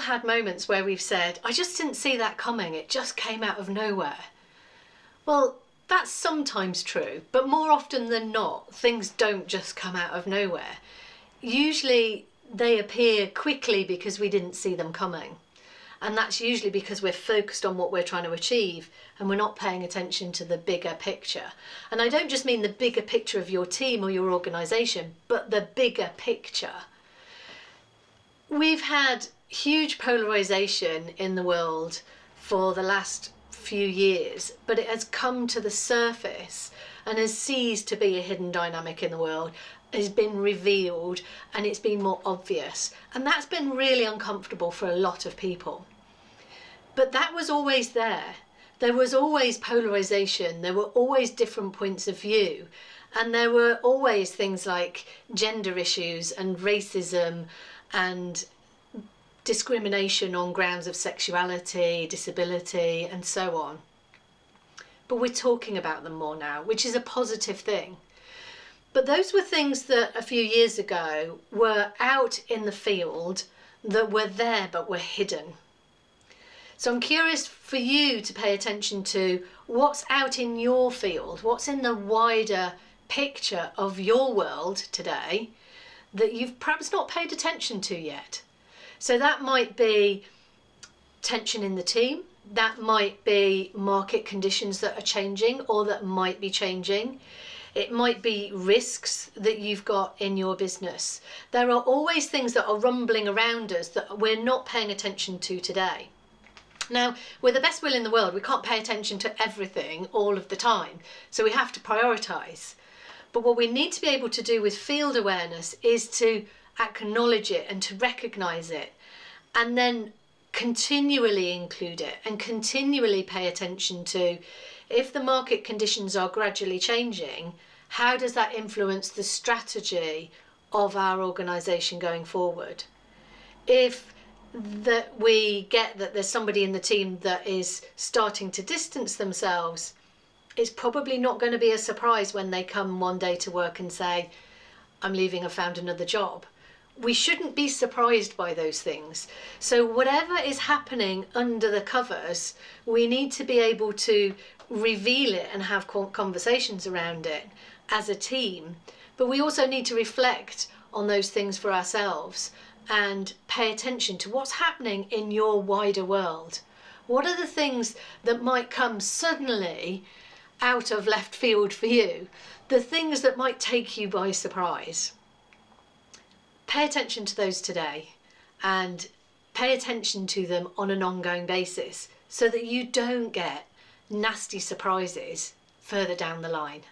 had moments where we've said, I just didn't see that coming, it just came out of nowhere. Well, that's sometimes true, but more often than not, things don't just come out of nowhere. Usually they appear quickly because we didn't see them coming. And that's usually because we're focused on what we're trying to achieve and we're not paying attention to the bigger picture. And I don't just mean the bigger picture of your team or your organisation, but the bigger picture. We've had huge polarisation in the world for the last few years, but it has come to the surface and has ceased to be a hidden dynamic in the world, has been revealed, and it's been more obvious. And that's been really uncomfortable for a lot of people. But that was always there. There was always polarisation, there were always different points of view, and there were always things like gender issues and racism and discrimination on grounds of sexuality, disability, and so on. But we're talking about them more now, which is a positive thing. But those were things that a few years ago were out in the field, that were there but were hidden. So I'm curious for you to pay attention to what's out in your field, what's in the wider picture of your world today that you've perhaps not paid attention to yet. So that might be tension in the team, that might be market conditions that are changing or that might be changing. It might be risks that you've got in your business. There are always things that are rumbling around us that we're not paying attention to today. Now, with the best will in the world, we can't pay attention to everything all of the time, so we have to prioritise. But what we need to be able to do with field awareness is to acknowledge it and to recognise it, and then continually include it and continually pay attention to, if the market conditions are gradually changing, how does that influence the strategy of our organisation going forward? If that we get that there's somebody in the team that is starting to distance themselves, it's probably not going to be a surprise when they come one day to work and say, I'm leaving, I've found another job. We shouldn't be surprised by those things. So whatever is happening under the covers, we need to be able to reveal it and have conversations around it as a team. But we also need to reflect on those things for ourselves and pay attention to what's happening in your wider world. What are the things that might come suddenly out of left field for you? The things that might take you by surprise. Pay attention to those today and pay attention to them on an ongoing basis so that you don't get nasty surprises further down the line.